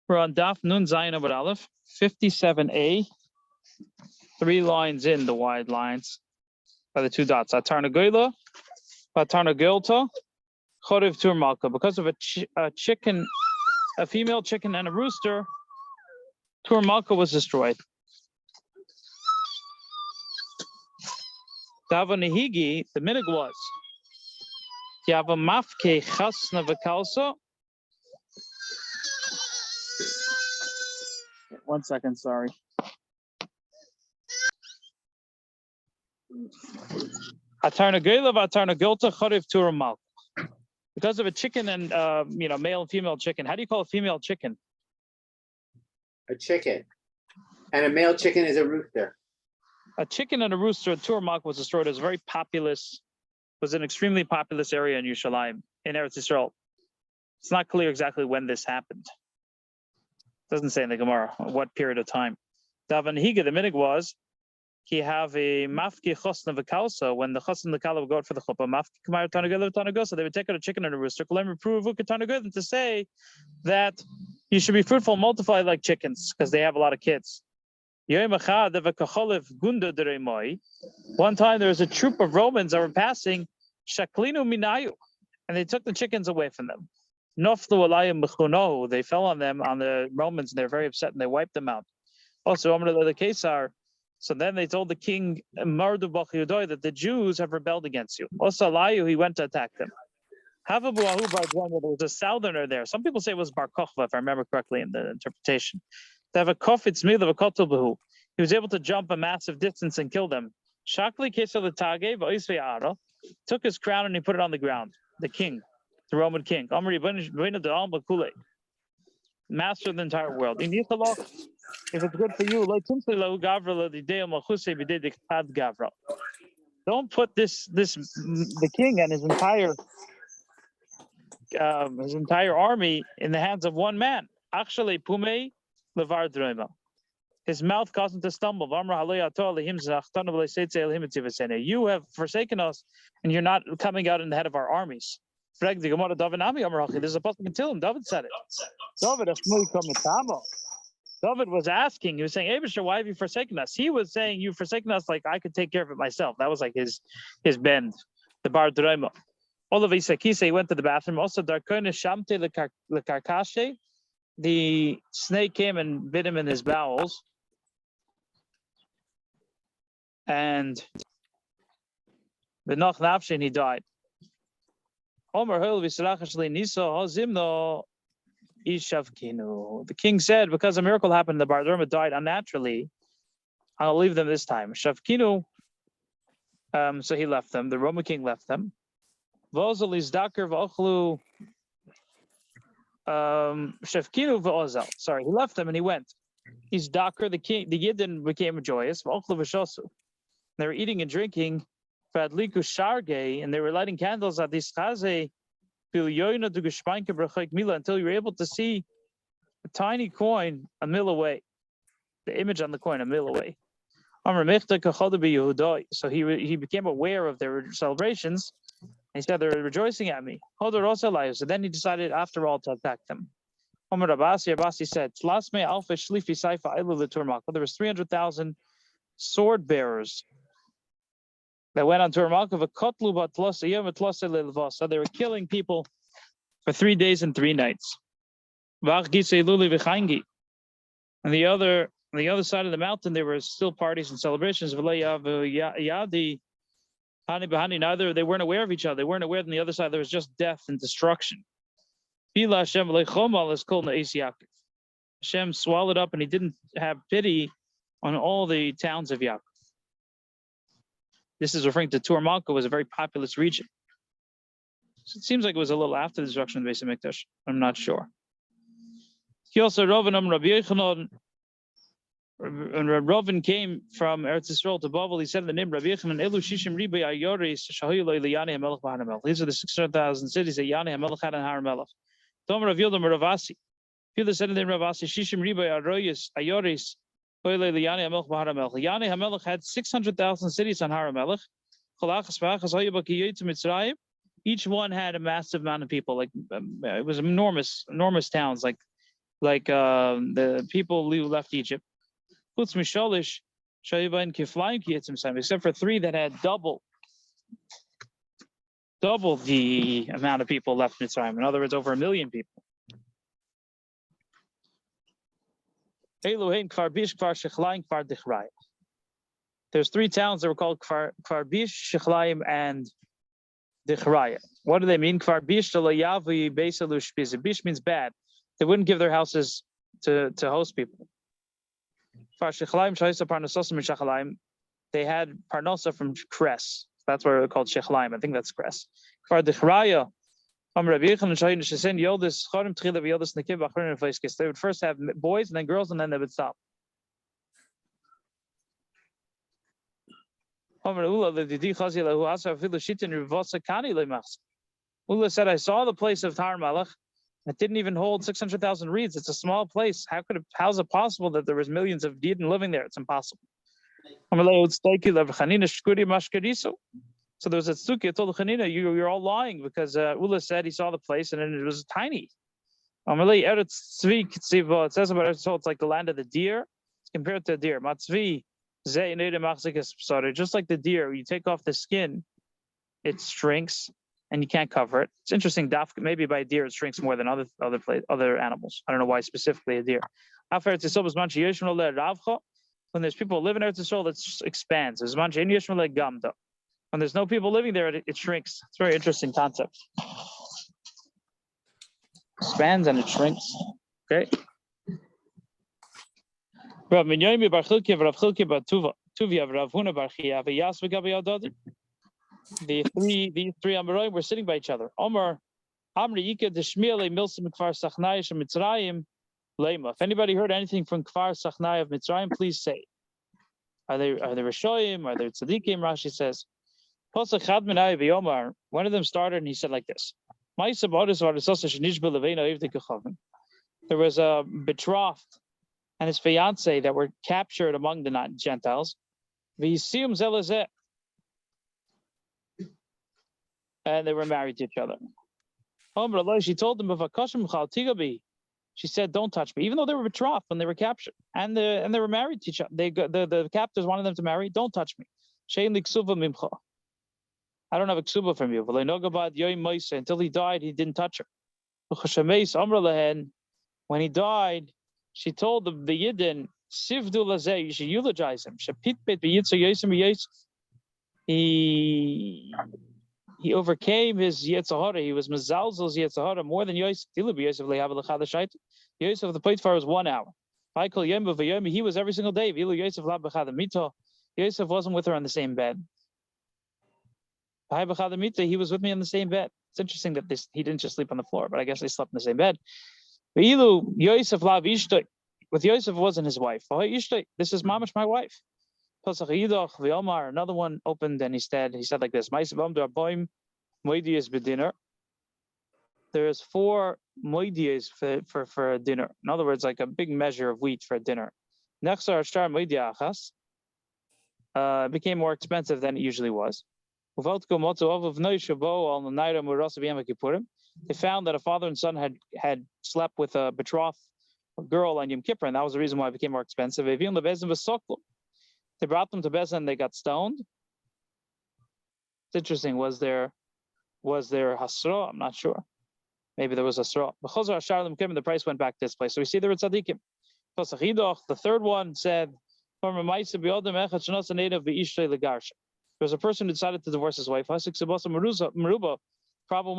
We're on Daf Nun Zayin Amud Aleph, 57a, 3 lines in the wide lines by the 2 dots. Atarnagula, Atarnagulta, Chorev Tur Malka. Because of a chicken, a female chicken and a rooster, Tur Malka was destroyed. Dava Nehigi, the minig was Yava Mafke Chasna Vakalsa. 1 second, sorry. Because of a chicken and male and female chicken. How do you call a female chicken? A chicken. And a male chicken is a rooster. A chicken and a rooster, Turmak was destroyed. It was very populous, was an extremely populous area in Yerushalmi, in Eretz Yisrael. It's not clear exactly when this happened. It doesn't say in the Gemara what period of time. Davan Higa, the minig was, he have a mafki chosna v'kalsa, when the chosna and the kala would go out for the chuppah, mafki kamayr tanagel tanagosa, they would take out a chicken and a rooster, to say that you should be fruitful and multiply like chickens, because they have a lot of kids. One time there was a troop of Romans that were passing, shaklinu minayu, and they took the chickens away from them. Noflu alayim b'chunohu, they fell on them, on the Romans, and they're very upset, and they wiped them out. Also, the Kesar. So then they told the king Mardu Bach that the Jews have rebelled against you. Also, Alayu, he went to attack them. There was a southerner there. Some people say it was Bar Kochva, if I remember correctly in the interpretation. They have a kofitz mil of a kotelbahu. He was able to jump a massive distance and kill them. Shakli Kesar the Tage, took his crown and he put it on the ground. The king, the Roman king, master of the entire world. If it's good for you, don't put the king and his entire army in the hands of one man. Actually, pume levar drema. His mouth caused him to stumble. You have forsaken us, and you're not coming out in the head of our armies. There's a possible until him. David said it. David was asking, he was saying, Abishur, why have you forsaken us? He was saying, you've forsaken us like I could take care of it myself. That was like his bend, the bar drema. All of Isakisa, he went to the bathroom. Also, Darkona Shamte le Karkashe, the snake came and bit him in his bowels. And Benach Nafshin, he died. Omer Hil Visrachashli Niso Hozimno. The king said, because a miracle happened, the Bar Derma died unnaturally, I'll leave them this time. Shavkinu, so he left them. The Roman king left them. Vozal is Dakar Vochlu Shavkinu Vozal. Sorry, he left them and he went. He's Dakar, the king, the Gittin became joyous. Vochlu Vishosu. They were eating and drinking, Fadliku Sharge, and they were lighting candles at this Chaze. Until you were able to see a tiny coin a mil away, the image on the coin a mil away. So he became aware of their celebrations. He said, they're rejoicing at me. So then he decided, after all, to attack them. Abasi said, there was 300,000 sword bearers that went on Turmalka. So they were killing people for 3 days and 3 nights. And the other side of the mountain, there were still parties and celebrations. Neither they weren't aware of each other. They weren't aware that on the other side there was just death and destruction. Hashem swallowed up and he didn't have pity on all the towns of Yaakov. This is referring to Tur Malka, was a very populous region. So it seems like it was a little after the destruction of the Beis Hamikdash. I'm not sure. He also Ravin came from Eretz Yisrael to Bavli. He said in the name Rabbi Yechanan, Elu Shishim Ribe Ayoris Shahoylo Iliyani HaMelech B'Har HaMelech. These are the 600,000 cities that Yani HaMelech had in Har HaMelech. Tom Rav Yildam Ravasi. Yildam said in the name Ravasi, Shishim Ribe Ayoris Yani HaMelech had 600,000 cities on Har HaMelech. Each one had a massive amount of people. Like it was enormous towns. Like like the people who left Egypt. Except for 3 that had double the amount of people left Mitzrayim. In other words, over 1 million people. There's 3 towns that were called Kfar Bish, Shechlayim, and Dichraya. What do they mean? Kfar Bish Bish means bad. They wouldn't give their houses to host people. Kfar Shechlayim, they had Parnosa from Kres. That's why they're called Shechlayim. I think that's Kres. Kfar Dichraya. They would first have boys and then girls, and then they would stop. Ula said, I saw the place of Tar Malach. It didn't even hold 600,000 reeds. It's a small place. How's it possible that there was millions of Gittin living there? It's impossible. So there was a tzduki. I told Chanina, you're all lying, because Ula said he saw the place and it was tiny. It says about it, so it's like the land of the deer. It's compared to a deer. Just like the deer, you take off the skin, it shrinks and you can't cover it. It's interesting. Maybe by deer it shrinks more than other animals. I don't know why specifically a deer. When there's people living in Eretz Yisrael, it expands. When there's no people living there, it shrinks. It's a very interesting concept. Expands and it shrinks. Okay. The 3 Amoraim were sitting by each other. If anybody heard anything from Kfar Sachnai of Mitzrayim, please say. Are they Rishoyim? Are they Tzadikim? Rashi says. One of them started and he said like this. There was a betrothed and his fiance that were captured among the Gentiles. And they were married to each other. She told them, she said, don't touch me, even though they were betrothed when they were captured. And they were married to each other. The captors wanted them to marry, don't touch me. I don't have a ksuba from you. Until he died, he didn't touch her. When he died, she told the Yidden, you should eulogize him. He overcame his Yetzirah. He was Mezalzel's Yetzirah more than Yosef. Yosef, the Potiphar was 1 hour. He was every single day. Yosef wasn't with her on the same bed. He was with me on the same bed. It's interesting that he didn't just sleep on the floor, but I guess they slept in the same bed. With Yosef wasn't his wife. This is mamash, my wife. Another one opened and he said like this. There's 4 moidias for a dinner. In other words, like a big measure of wheat for a dinner. Became more expensive than it usually was. They found that a father and son had slept with a betrothed girl on Yom Kippur, and that was the reason why it became more expensive. They brought them to Bezin and they got stoned. It's interesting. Was there hasra? I'm not sure. Maybe there was hasra. The price went back to this place. So we see there were tzaddikim. The 3rd one said, there was a person who decided to divorce his wife. Problem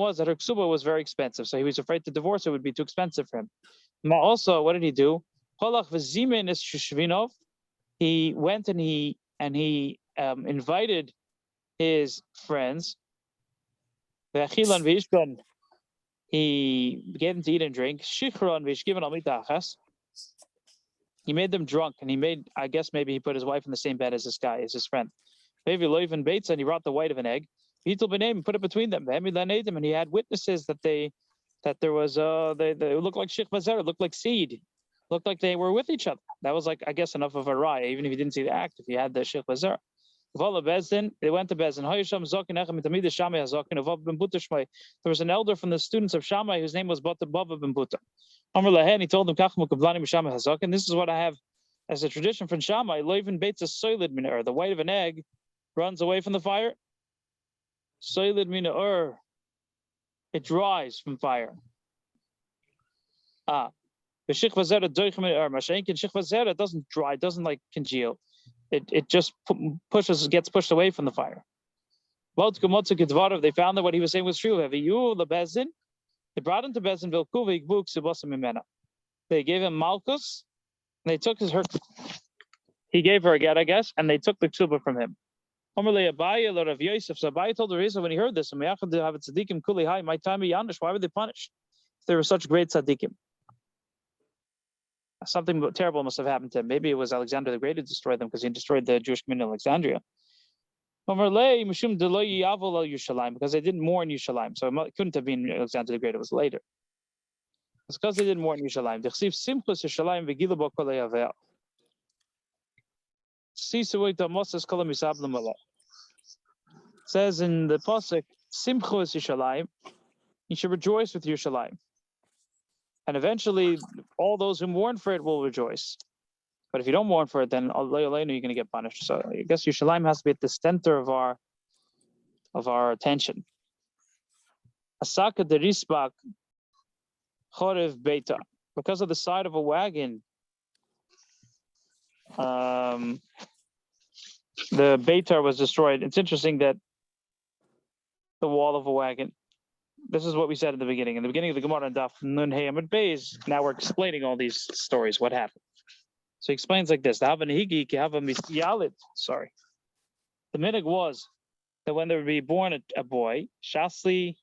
was that her ksuba was very expensive, so he was afraid to divorce her would be too expensive for him. Also, what did he do? He went and he invited his friends. He gave them to eat and drink. He made them drunk, and I guess maybe he put his wife in the same bed as this guy, as his friend. Maybe Loiv Bates, and he brought the white of an egg. He told and put it between them. And he had witnesses that they looked like Sheikh Bazer, looked like seed, looked like they were with each other. That was like, I guess, enough of a raya, even if you didn't see the act, if you had the Sheikh Bazer. They went to Bezdin. There was an elder from the students of Shammai whose name was Bava ben Buta. He told them, and this is what I have as a tradition from Shammai. The white of an egg runs away from the fire. It dries from fire. The doesn't dry, it doesn't like congeal. It just gets pushed away from the fire. They found that what he was saying was true. They brought him to Bezdin. They gave him Malchus, and they took her. He gave her a get, I guess, and they took the ksuba from him. So Abai told the Rizah when he heard this, why would they punish if they were such great tzaddikim? Something terrible must have happened to him. Maybe it was Alexander the Great who destroyed them because he destroyed the Jewish community in Alexandria. Because they didn't mourn Yerushalmi. So it couldn't have been Alexander the Great, it was later. It's because they didn't mourn Yerushalmi. It says in the Pasuk, Simcha is Yerushalmi, you should rejoice with Yerushalmi. And eventually, all those who mourn for it will rejoice. But if you don't mourn for it, then you're going to get punished. So I guess Yerushalmi has to be at the center of our attention. Asaka de risbak chorev beita. Because of the side of a wagon, the beitar was destroyed. It's interesting that the wall of a wagon. This is what we said in the beginning. In the beginning of the Gemara and Daf Nun Hey Amud Beis, now we're explaining all these stories, what happened. So he explains like this. Sorry. The minhag was that when there would be born a boy, Shasli,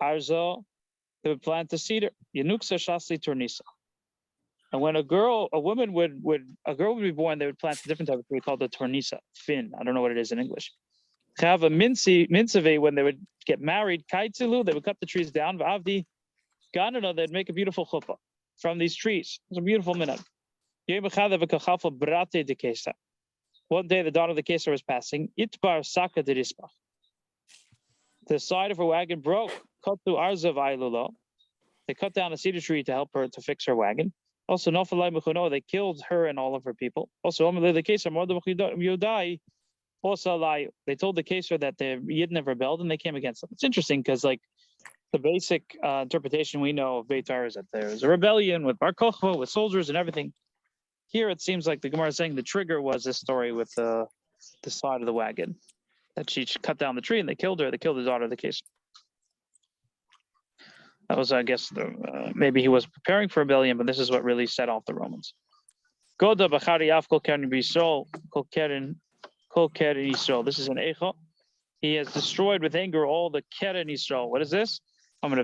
Arzo, they would plant a cedar. Yanuksa Shasli Turnisa. And when a girl would be born, they would plant a different type of tree called the Turnisa, fin. I don't know what it is in English. Have a mincave when they would get married, kaitzilu, they would cut the trees down. V'avdi ganana, they'd make a beautiful chuppah from these trees. It's a beautiful minhag. One day, the daughter of the Kesar was passing. Itbar saka de rispach. The side of her wagon broke. Cut through arzav ailulo. They cut down a cedar tree to help her to fix her wagon. Also, nofalai mechuno, they killed her and all of her people. Also, the Kesar yodai. They told the Kesar that the Yidden have rebelled and they came against them. It's interesting because, like, the basic interpretation we know of Beitar is that there's a rebellion with Bar Kochva, with soldiers and everything. Here it seems like the Gemara is saying the trigger was this story with the side of the wagon, that she cut down the tree and they killed her. They killed the daughter of the Kesar. That was, I guess, maybe he was preparing for rebellion, but this is what really set off the Romans. Goda b'chari af kol keren b'Yisrael kol keren. This is an Eicha. He has destroyed with anger all the Keren Yisrael. What is this? There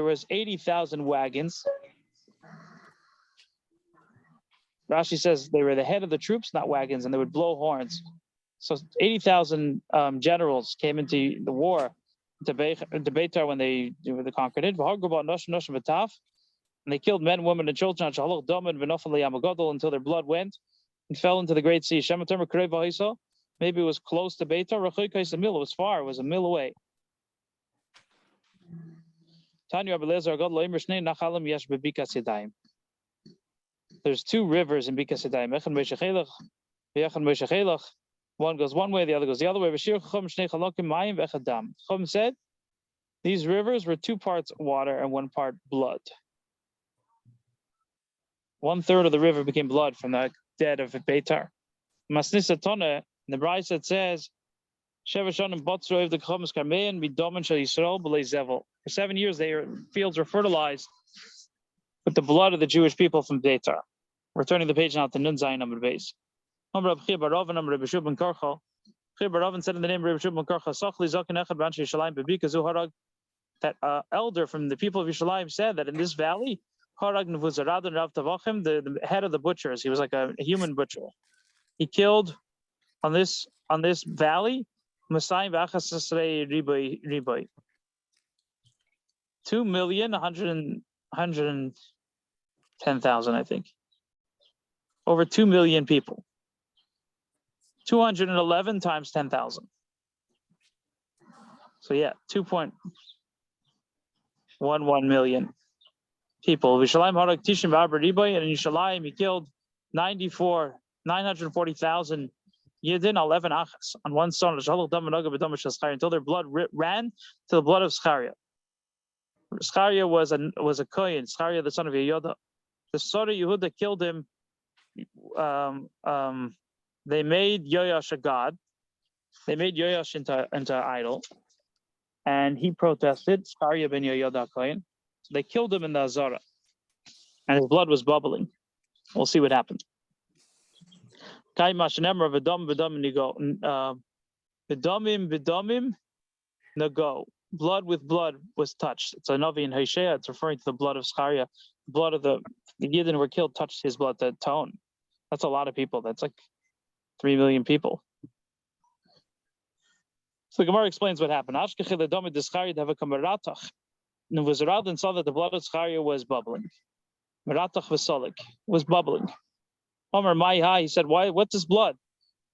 was 80,000 wagons. Rashi says they were the head of the troops, not wagons, and they would blow horns. So 80,000 generals came into the war to Beitar when they conquered it. And they killed men, women, and children until their blood went and fell into the great sea. Maybe it was close to Beitar. It was far. It was a mil away. There's two rivers in Bikas Yadayim. One goes one way, the other goes the other way. Chum said these rivers were 2 parts water and 1 part blood. 1/3 of the river became blood from the dead of Beitar. Masnisa Tone, the Brisa says, for 7 years, their fields were fertilized with the blood of the Jewish people from Beitar. We're turning the page now to Nun Zayin Amud Beis. Chir Baravin said in the name of Rabbi Shub ben Karcha, that elder from the people of Yerushalayim said that in this valley, the head of the butchers, he was like a human butcher. He killed on this valley 2,100,000 10,000, I think. Over 2 million people. 211 times 10,000. So yeah, 2.11 million people. Yerushalmi harag tishim v'arba riboy, and in Yerushalayim he killed 940,000 Yidden 11 achas on one stone until their blood ran to the blood of Zechariah. Zechariah was a kohen. Zechariah, the son of Yehuda. The son of Yehuda killed him. They made Yoash a god. They made Yoash into an idol, and he protested. Zechariah ben Yehuda kohen. So they killed him in the Azara, and his blood was bubbling. We'll see what happened. Blood with blood was touched. It's a Navi in Hosea. It's referring to the blood of Zechariah. The blood of the Gittin who were killed touched his blood, the tone. That's a lot of people. That's like 3 million people. So the Gemara explains what happened. Nebuchadnezzar saw that the blood of Zechariah was bubbling. Meratach v'solik was bubbling. Omer Maiha, he said, "Why? What's this blood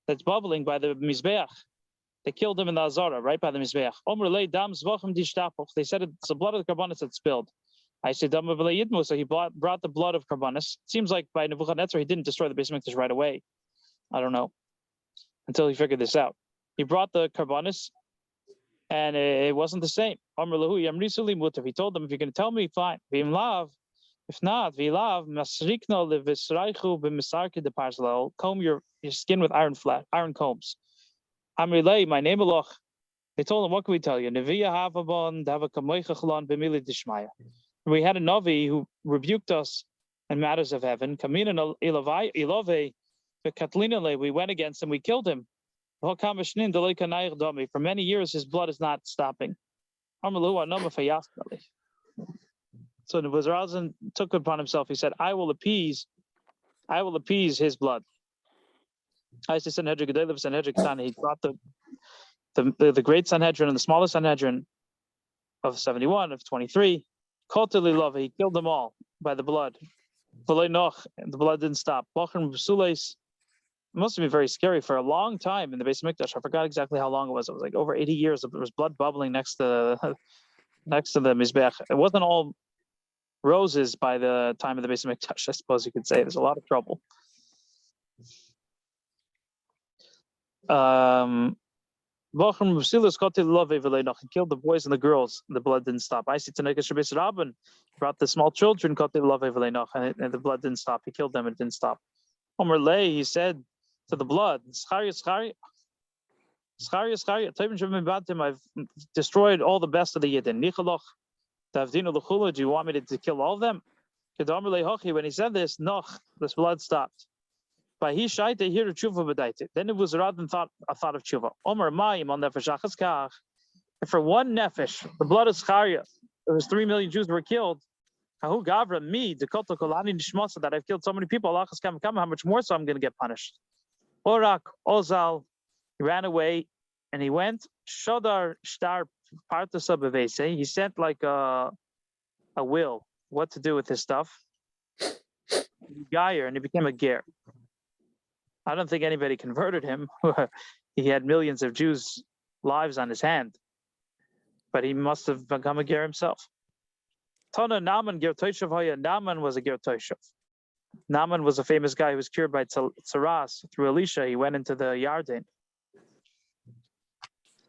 that's bubbling by the Mizbeach? They killed him in the Azara, right by the Mizbeach. Omer lei dam zvochem dishtapach. They said it's the blood of the Karbanis that spilled. I said dam v'leyidmu, so he brought the blood of Karbanis. It seems like by Nebuchadnezzar he didn't destroy the Beis Hamikdash right away. I don't know until he figured this out. He brought the Karbanis, and it wasn't the same. Omer lehu yamrisuli mutav. He told them, if you're going to tell me, fine. V'im lav. If not, comb your skin with iron combs. Amrilei, my name Aloch. They told him, what can we tell you? We had a Navi who rebuked us in matters of heaven. We went against him, we killed him. For many years his blood is not stopping. So Nebuchadnezzar took upon himself. He said, "I will appease his blood." I say Sanhedrin Gedolah Sanhedrin Ketana. He brought the great Sanhedrin and the smallest Sanhedrin of 71, of 23. He killed them all by the blood. And the blood didn't stop. It must have been very scary for a long time in the Beis Hamikdash. I forgot exactly how long it was. It was like over 80 years. There was blood bubbling next to the Mizbeach. It wasn't all roses by the time of the Beis Hamikdash, I suppose you could say. There's a lot of trouble. He killed the boys and the girls, and the blood didn't stop. I see Rabban brought the small children, and the blood didn't stop. He killed them, and it didn't stop. Omer Lei, he said to the blood, Zechariah, I've destroyed all the best of the Yidden. Do you want me to kill all of them? When he said this, this blood stopped. By he shaita here tshuva b'daita. Then it was rather thought a thought of tshuva. Omer mayim on nefesh achas kach. And for one nefesh, the blood of Zechariah, it was 3 million Jews were killed. Hahu gavra me dekota kolani nishmasa, that I've killed so many people. Alachas kam kam. How much more so I'm going to get punished? Orak ozal, he ran away and he went. Shodar shtar partasa bevese. He sent like a will, what to do with his stuff. Gayer, and he became a ger. I don't think anybody converted him. He had millions of Jews' lives on his hand, but he must have become a ger himself. Tana Naaman ger toshav haya. Naaman was a ger toshav. Naaman was a famous guy who was cured by tsaras through Elisha. He went into the Yarden.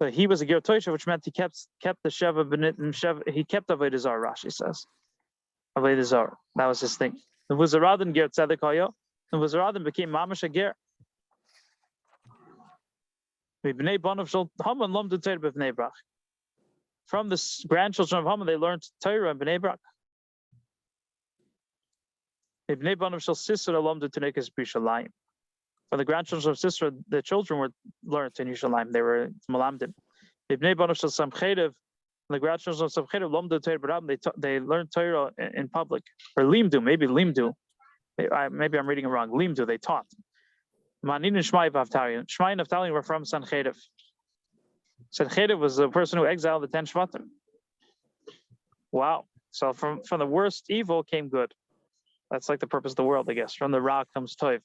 But he was a ger toshav, which meant he kept the sheva benit. He kept avodah zarah. Rashi says avodah zarah. That was his thing. The Vuzaradan ger tzedek haya. The Vuzaradan became mamash a ger. From the grandchildren of Haman, they learned Torah and Bnei Brak. From the grandchildren of Sisera, the children were learned in Yerushalayim. They were Malamdim. From the grandchildren of Samchedev, they learned Torah in public. Or Limdu, maybe Limdu. Maybe I'm reading it wrong. Limdu, they taught. Manin and Shmai and Naftali were from Sanchedev. Sanchedev was the person who exiled the 10 Shvatim. Wow. So from the worst evil came good. That's like the purpose of the world, I guess. From the rock comes toiv.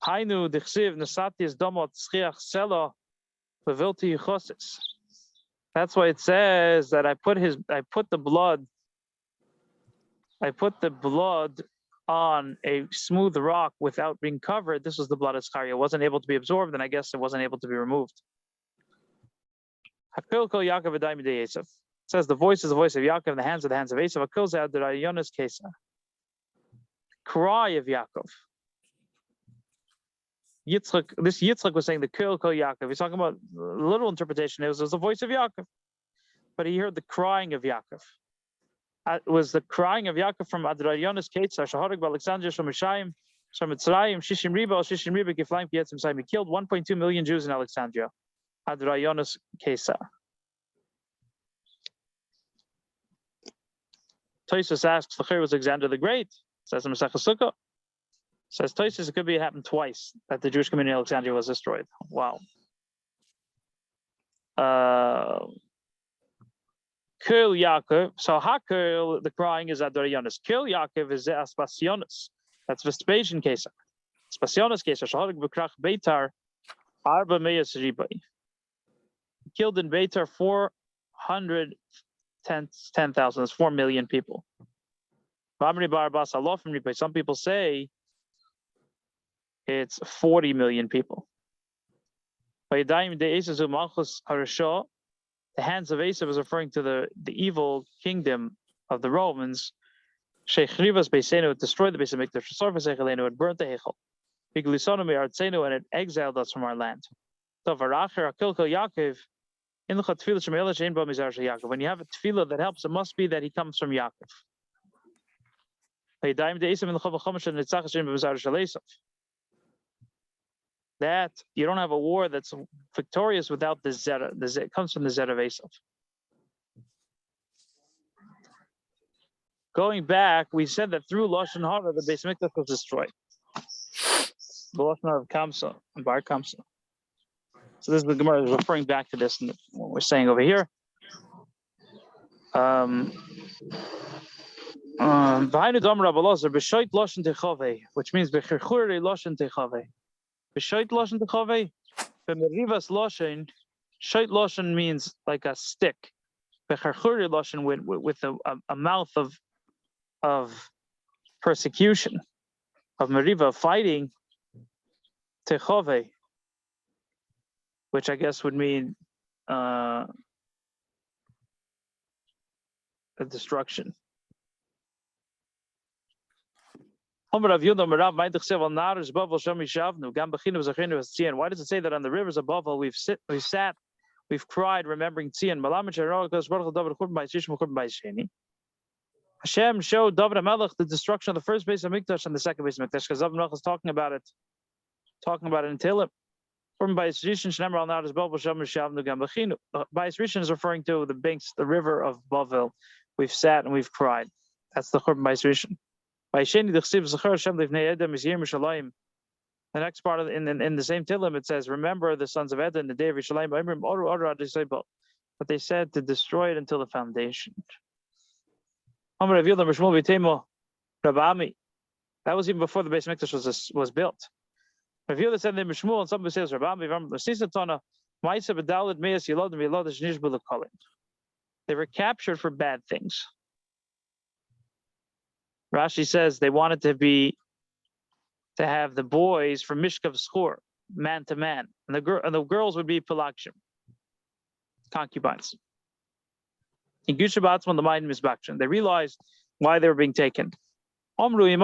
Hainu dichsiv nesati is domot schiach sela levilti yichosis. That's why it says that I put the blood on a smooth rock without being covered. This was the blood of Zechariah. It wasn't able to be absorbed, and I guess it wasn't able to be removed. Hakil kol Yaakov v'dai midei Esav. It says the voice is the voice of Yaakov, the hands of Esav. Hakil zeh adarayonis kesa. Cry of Yaakov. Yitzchak, this Yitzchak was saying the kol Yaakov. He's talking about the literal interpretation. It was the voice of Yaakov, but he heard the crying of Yaakov. It was the crying of Yaakov from Adrayonis Ketzar, Shaharik Alexandria, Shomishayim, Shamitzrayim, Shishim Riba, Kiflaim, Pietzim Saim. He killed 1.2 million Jews in Alexandria. Adrayonis Ketzar. Toysus asks, the Chir was Alexander the Great. Says in Maseches Sukkah. Says Toysus, it could be it happened twice that the Jewish community in Alexandria was destroyed. Wow. Kil Yaakov. So Hakil, the crying is Adorayonis. Kil Yaakov is Aspasionis. That's Vespasian Kesar. Aspasionis Kesar. Shaharik Bukrach Beitar Arba Meyas Ribai. Killed in Beitar 410,000. That's 4 million people. Some people say it's 40 million people. The hands of Esav is referring to the evil kingdom of the Romans. It destroyed the base of Mikdash. It burnt the Heichal. And it exiled us from our land. When you have a tefillah that helps, it must be that he comes from Yaakov. That you don't have a war that's victorious without the zera. It comes from the zera of Esav. Going back, we said that through Lashon Hara, the Beis Mikdash was destroyed. The Lashon Hara of Kamsa and Bar Kamsa. So this is the Gemara is referring back to this and what we're saying over here. Which means B'shoit loshen techave, b'merivas loshen, shoit loshen means like a stick. B'charchuri loshen with a mouth of persecution, of meriva, fighting, techave, which I guess would mean a destruction. Why does it say that on the rivers of Bavel we've sat, we've cried, remembering Tzion? Hashem showed David HaMelech the destruction of the first base of Mikdash and the second base of Mikdash, because David HaMelech is talking about it in Tehillim. Bayis Rishon is referring to the banks, the river of Bavel. We've sat and we've cried. That's the Churban Bayis Rishon. The next part of in the same Tehillim it says, "Remember the sons of Edom in the day of Yerushalmi." But they said to destroy it until the foundation. That was even before the Beis Mikdash was built. And somebody says, they were captured for bad things. Rashi says they wanted to have the boys from Mishkav Schor, man to man, and the girls would be Pelakshim, concubines. In Gushabatzman, the mind misbakshan. They realized why they were being taken. They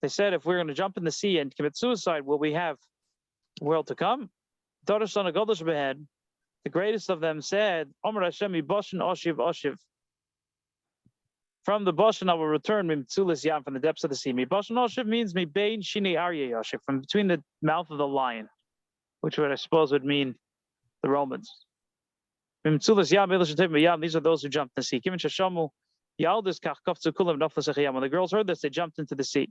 said, if we're going to jump in the sea and commit suicide, will we have the world to come? The greatest of them said, from the Bashan I will return from the depths of the sea. Bashan Oshiv means from between the mouth of the lion, which I suppose would mean the Romans. These are those who jumped in the sea. When the girls heard this, they jumped into the sea.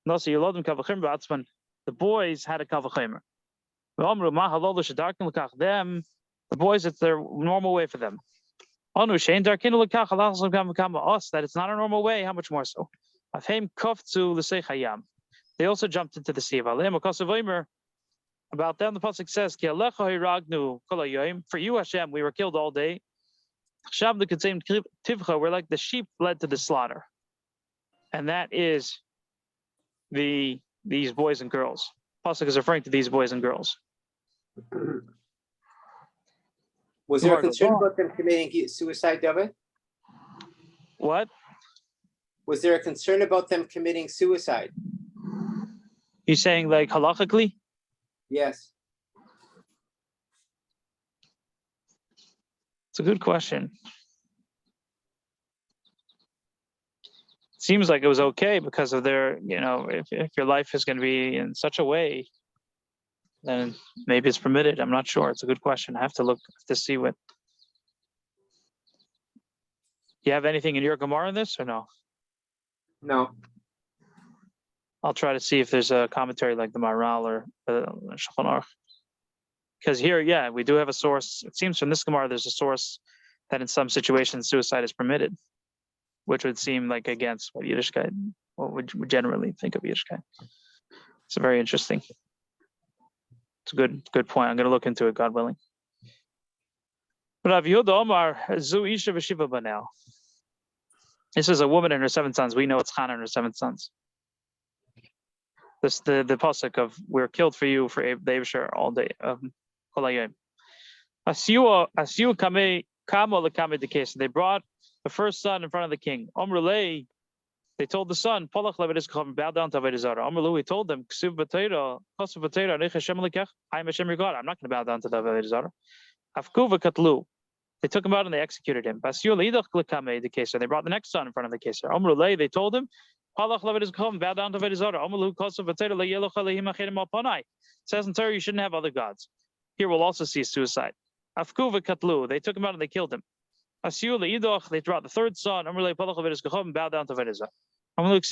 The boys had a kavachimer. The boys, it's their normal way for them. Us, that it's not a normal way, how much more so? They also jumped into the sea. About them, the pasuk says, for you, Hashem, we were killed all day. We're like the sheep led to the slaughter. And that is these boys and girls. Pasuk is referring to these boys and girls. Was there a concern about them committing suicide, David? What? Was there a concern about them committing suicide? You saying like halachically? Yes. It's a good question. Seems like it was okay because of their, if your life is going to be in such a way, then maybe it's permitted. I'm not sure. It's a good question. I have to look to see what. You have anything in your Gemara on this or no? No. I'll try to see if there's a commentary like the Maral or Shulchan Aruch. Because here, yeah, we do have a source. It seems from this Gemara there's a source that in some situations suicide is permitted, which would seem like against what Yiddishkeit, what would we generally think of Yiddishkeit. It's very interesting. It's a good point. I'm going to look into it, God willing. Rav Yehuda Omar, Zu Isha v'Shiva Banel. This is a woman and her 7 sons. We know it's Hannah and her 7 sons. This the pasuk of we're killed for you for the Eivshar all day. Asiu kamo lekame the case. They brought the first son in front of the king. Omrulei, they told the son, Polach levedis come bow down to Avodah Zarah. Omrulu, he told them, Ksuv b'teira, Kosuv b'teira, Anich Hashem lekech. I am Hashem your God. I'm not going to bow down to the Avodah Zarah. Afku v'katlu. They took him out and they executed him. Basiu leidach lekame the case. They brought the next son in front of the case. Omrulei, they told him, Polach levedis come bow down to Avodah Zarah. Omrulu Kosuv b'teira leyelocha lehim achedim alponai. It says in Torah you shouldn't have other gods. Here we'll also see suicide. Afku v'katlu. They took him out and they killed him. Asiu leidoch. They brought the third son. Omrulei Polach levedis come bow down to Avodah Zarah. It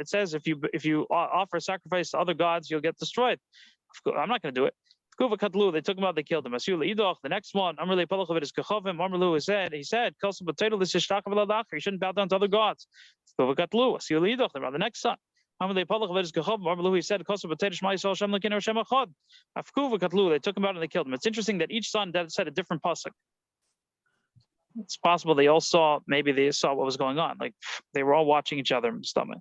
says if you offer sacrifice to other gods, you'll get destroyed. I'm not going to do it. They took him out, they killed him. The next one, he said, you shouldn't bow down to other gods. The next son. He said, they took him out and they killed him. It's interesting that each son said a different pasuk. It's possible they all saw, maybe they saw what was going on. Like they were all watching each other in the stomach.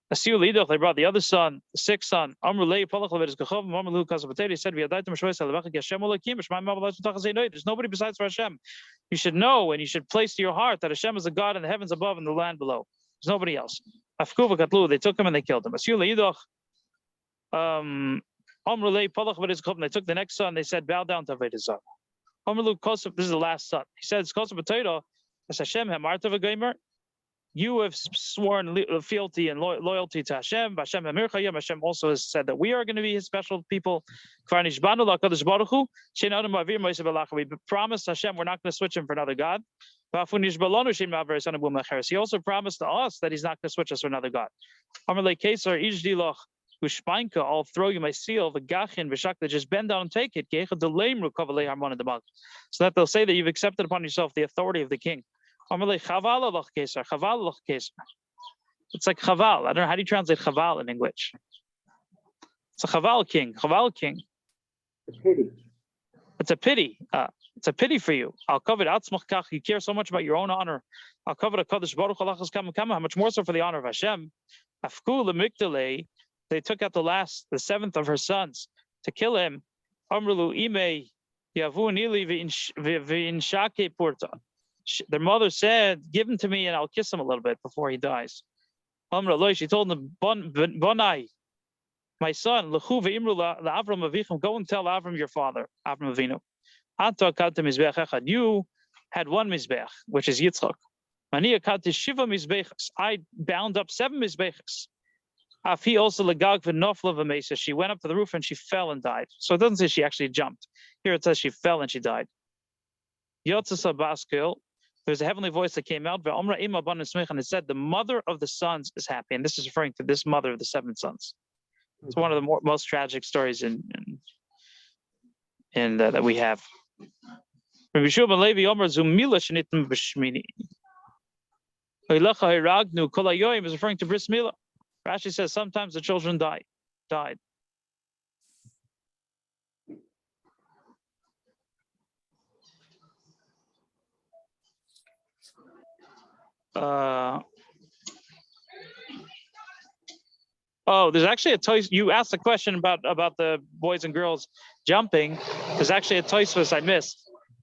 They brought the other son, the 6th son. He said, there's nobody besides Hashem. You should know and you should place to your heart that Hashem is the God in the heavens above and the land below. There's nobody else. They took him and they killed him. They took the next son, they said, bow down to Avodah Zarah. This is the last son. He says, you have sworn fealty and loyalty to Hashem. Hashem also has said that we are going to be his special people. We promised Hashem we're not going to switch him for another God. He also promised to us that he's not going to switch us for another God. I'll throw you my seal, the gachin, v'shakta, just bend down and take it. So that they'll say that you've accepted upon yourself the authority of the king. It's like chaval. I don't know, how do you translate chaval in English? It's a chaval king. A pity. It's a pity. It's a pity for you. I'll cover it. You care so much about your own honor. I'll cover it. How much more so for the honor of Hashem? They took out the 7th of her sons to kill him. Their mother said, give him to me and I'll kiss him a little bit before he dies. She told them, Bonai, my son, go and tell Avram your father, Avram Avinu. You had 1 mizbech, which is Yitzchak. I bound up 7 mizbechs. She went up to the roof and she fell and died. So it doesn't say she actually jumped. Here it says she fell and she died. There's a heavenly voice that came out, and it said, the mother of the sons is happy. And this is referring to this mother of the 7 sons. It's one of the most tragic stories in that we have. Rabbi Shua Levi Omer Zumila Shenitim B'Shmini. Oilecha Hiragnu Kol Hayoyim is referring to bris milah. Rashi says sometimes the children died. There's actually a Toys. You asked a question about the boys and girls jumping. There's actually a Tosfos I missed.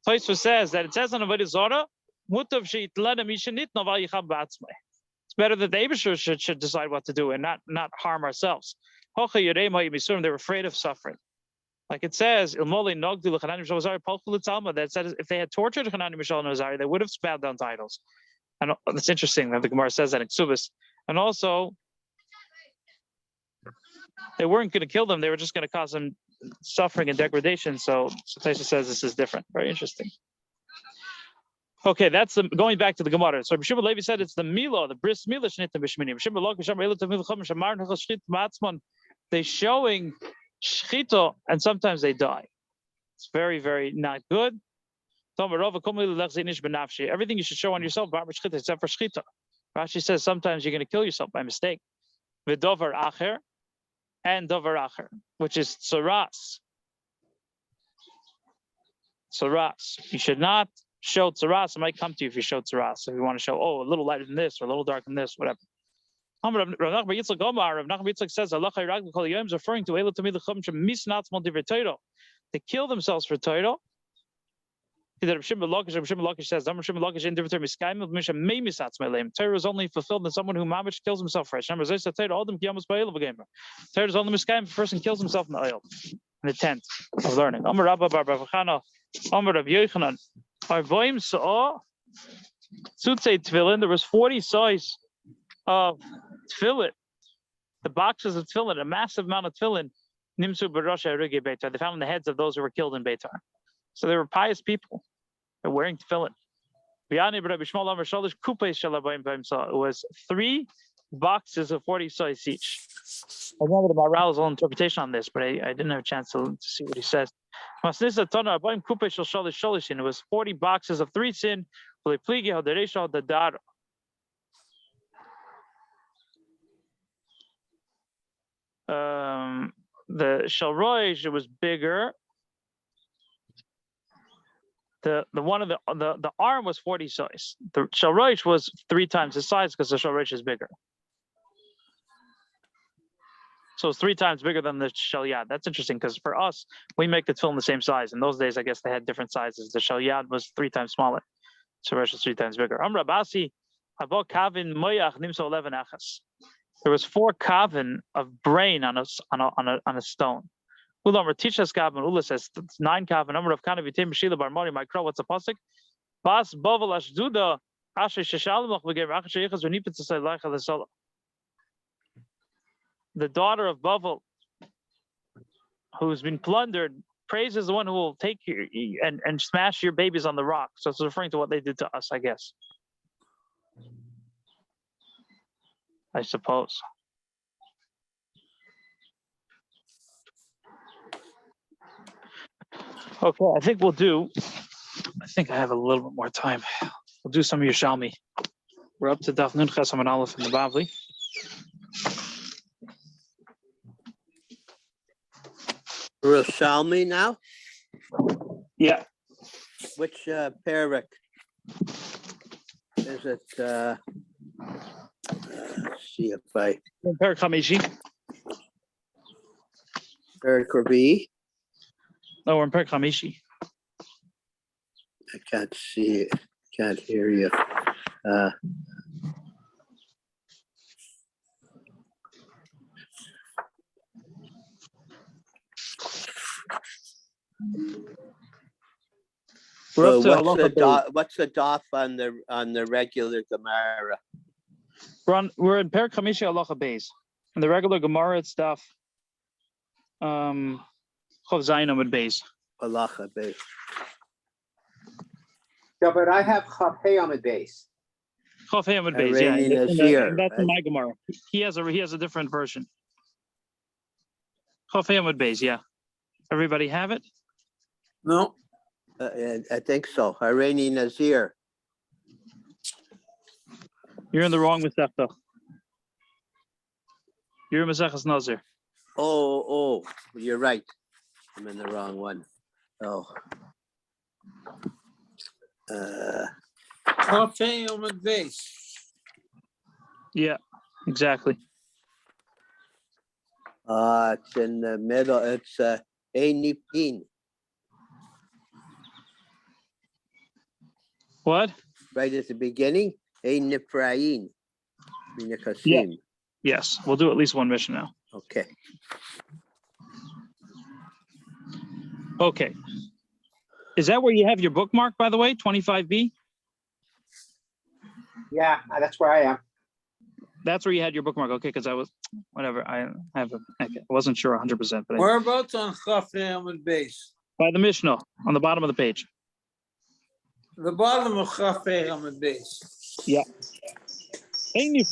Tosfos says that it says on Avodah Zarah, mutav she'itledem ishenit noval yichab ba'atzmei. It's better that the Eibusher should decide what to do and not harm ourselves. They were afraid of suffering. Like it says, that says if they had tortured Hanani, Mishael, and Azari, they would have bowed down to idols. And it's interesting that the Gemara says that in Ksubis. And also, they weren't going to kill them; they were just going to cause them suffering and degradation. So Taisa says this is different. Very interesting. Okay, that's going back to the Gemara. So Rabbi Levi said it's the Milo, the bris milah shnita b'shminim. They showing shchito, and sometimes they die. It's very, very not good. Everything you should show on yourself, except for shchita. Rashi says sometimes you're going to kill yourself by mistake. V'dover acher and dover acher, which is tsaras. Tsaras. You should not show tsaras. It might come to you if you show tsaras. If you want to show, a little lighter than this or a little darker than this, whatever. Rav Nachman Yitzchak says, is referring to they kill themselves for Torah. Rav Shimon Lakish says, Torah is only fulfilled in someone who mamish kills himself for it. Torah is only miskayim if a person kills himself in the oil, in the tent of learning. Amar Rabba bar Bavchana, Amar Rav Yochanan, Arvoim saw Tzutzei Tefillin. There was 40 size of tefillin, the boxes of tefillin, a massive amount of tefillin. Nimsu b'rosha harugei Beitar. They found the heads of those who were killed in Beitar. So they were pious people. They're wearing tefillin. It was 3 boxes of 40 size each. I remember the Maharal's own interpretation on this, but I didn't have a chance to see what he says. It was 40 boxes of 3 sin. The Shalroish, it was bigger. The one of the arm was 40 size. The Shalroish was 3 times the size because the Shalroish is bigger. So it's 3 times bigger than the Shalyad. That's interesting because for us, we make the tefillin the same size. In those days, I guess they had different sizes. The Shalyad was 3 times smaller. Shalroish was 3 times bigger. Amr Abasi, Abo Kavin Moyach Nimso 11 Achas. There was 4 kavin of brain on a stone. Ulamar teaches kavin. Ula says 9 kavin. Number of kanav yitim b'shila bar mori. Micro. What's the pasuk? Bas bovel ashduda asher sheshalimach v'gev achasher yichas v'nipet to say leicha l'sola. The daughter of Bavel, who's been plundered, praises the one who will take you and smash your babies on the rock. So it's referring to what they did to us, I guess. I suppose. Okay, I think I have a little bit more time. We'll do some Yerushalmi. We're up to Daf Nun Ches Amud Aleph in the Bavli. Yerushalmi now? Yeah. Which parak is it? See if I. Parak Hamishi. Parak Rabi. No, we're in Parak Hamishi. I can't see it. Can't hear you. We're up to what's the daf on the regular Gemara? We're in Parak Hamishi Halacha Beis. In the regular Gemara, it's daf Chav Zayin Amud Beis. Halacha Beis. Yeah, but I have Chav Hey Amud Beis. Chav Hey Amud Beis, yeah. And that's in my Gemara. He has a different version. Chav Hey Amud Beis, yeah. Everybody have it? No. I think so. Hareni Nazir. You're in the wrong Masechta. You're in Maseches Nazir. Oh, you're right. I'm in the wrong one. Oh. Chafei Amud Beis. Yeah, exactly. It's in the middle. It's Nipin. What? Right at the beginning. Nifrayin. Yeah. Yes, we'll do at least one mission now. Okay. Okay. Is that where you have your bookmark, by the way, 25b? Yeah, that's where I am. That's where you had your bookmark. Okay, because I was, whatever, I wasn't sure 100%. But Whereabouts on Chafei Amud Beis? by the Mishnah, on the bottom of the page. The bottom of Chafei Amud Beis. Yeah. Let me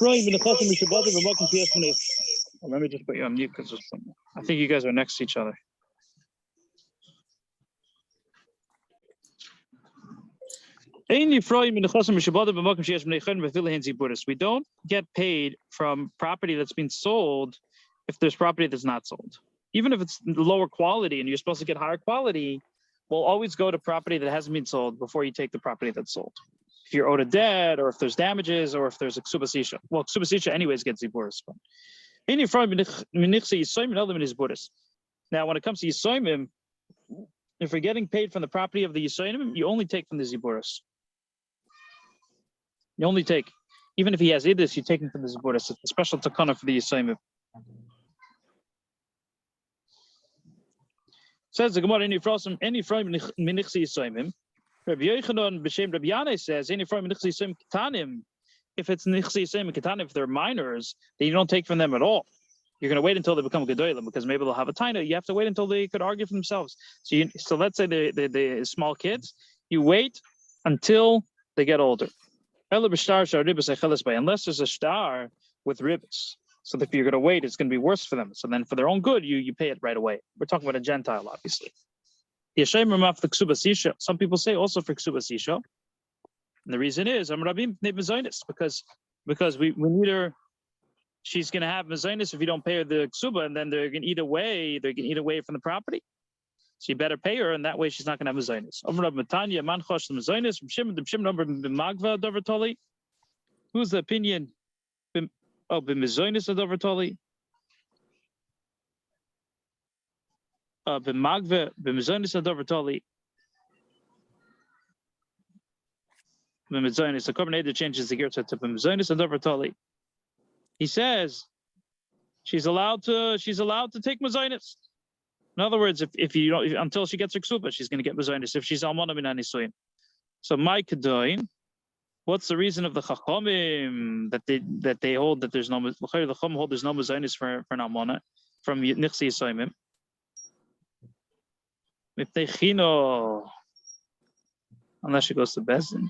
just put you on mute because I think you guys are next to each other. We don't get paid from property that's been sold if there's property that's not sold. Even if it's lower quality and you're supposed to get higher quality, we'll always go to property that hasn't been sold before you take the property that's sold. If you're owed a debt, or if there's damages, or if there's a ksubasisha. Well, ksubasisha anyways gets ziburis. Now, when it comes to yisoimim, if you're getting paid from the property of the yisoimim, you only take from the ziburis. You only take, even if he has idus, you take him from the ziburis. It's a special takana for the yisoimim. Says the Gemara, any from minichsi yisoimim. Rabbi Yochanan b'shem Rabbi Yanai says, any from minichsi yisoimim ketanim. If it's nichsi yisoimim ketanim, if they're minors, then you don't take from them at all. You're going to wait until they become gedolim, because maybe they'll have a taina. You have to wait until they could argue for themselves. So let's say the small kids, you wait until they get older. Unless there's a star with ribs. So if you're going to wait, it's going to be worse for them. So then for their own good, you pay it right away. We're talking about a Gentile, obviously. Some people say also for ksubasisha. And the reason is, because we need her. She's going to have mezainis if you don't pay her the ksuba, and then they're going to eat away. They're going to eat away from the property. So you better pay her, and that way she's not going to have mezainis. Who's the opinion? Oh, b'mezainis adovertoli. B'magve b'mezainis adovertoli. B'mezainis. The Korban changes the gear to b'mezainis adovertoli. He says she's allowed to take mezainis. In other words, if you don't, until she gets her ksuba, she's going to get mezainis. If she's almana min hanisuin. So my kedoin, what's the reason of the chachamim that they hold that there's no the chacham hold there's no mezainis for an almana from nichsi yisoimim? Mipnei chino, unless she goes to Bezdin.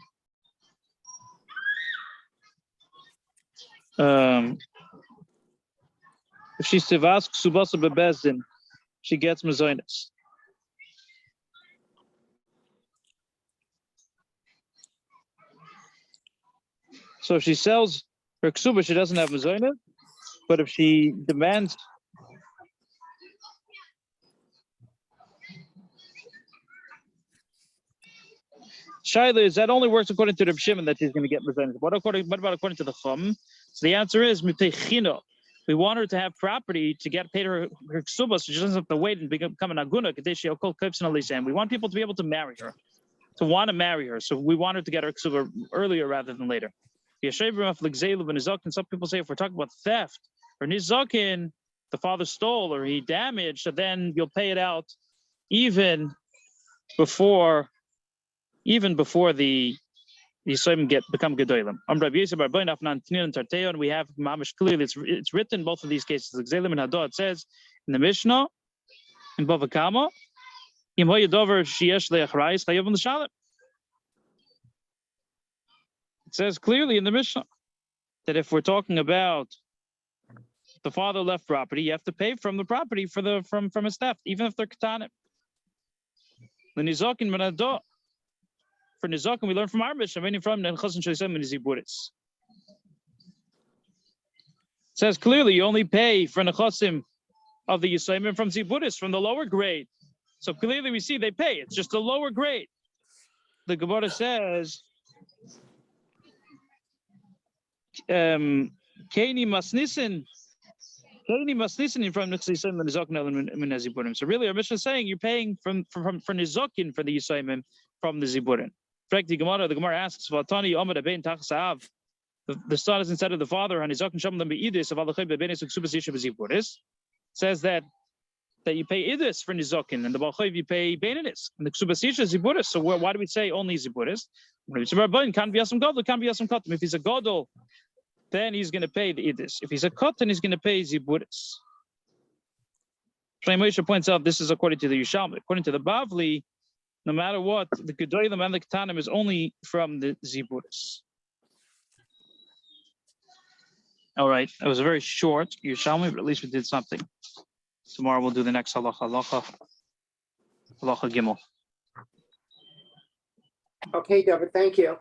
If she's tivas ksubasa bebezdin, she gets mezainis. So if she sells her ksuba, she doesn't have mezainis. But if she demands, Shaila, is that only works according to Reb Shimon that she's going to get mezainis? What about according to the Chum? So the answer is mitei chino. We want her to have property to get paid her ksuba, so she doesn't have to wait and become an aguna. We want people to be able to marry her, to want to marry her. So we want her to get her ksuba earlier rather than later. Some people say if we're talking about theft or nizakin, the father stole or he damaged, so then you'll pay it out even before the Yisraelim become gedolim. And we have mamish clearly. It's written in both of these cases. It says in the Mishnah in Bava Kama, it says clearly in the Mishnah that if we're talking about the father left property, you have to pay from the property from his theft, even if they're ketanim. The nizokin manado. For nizokin, we learn from our mission, meaning from Nechasim Shalisem and Ziburis. It says clearly you only pay for nechasim of the Yisraelim from Ziburis, from the lower grade. So clearly we see they pay. It's just a lower grade. The Gemara says, Kaini masnisin from Nizokin and Ziburim. So really, our mission is saying you're paying for Nizokin for the Yisraelim from the Ziburim. The Gemara asks, the son is instead of the father, and says that you pay idis for nizokin, and the balchayv you pay beinanis, and the ksubasisha ziburis. So why do we say only ziburis? If he's a gadol, then he's going to pay the idis. If he's a katan, he's going to pay ziburis. Moshe points out this is according to the Yerushalmi. According to the Bavli, no matter what, the gedolim and the katanim is only from the ziburis. All right, it was a very short Yerushalmi, but at least we did something. Tomorrow we'll do the next halacha Gimel. Okay, David, thank you.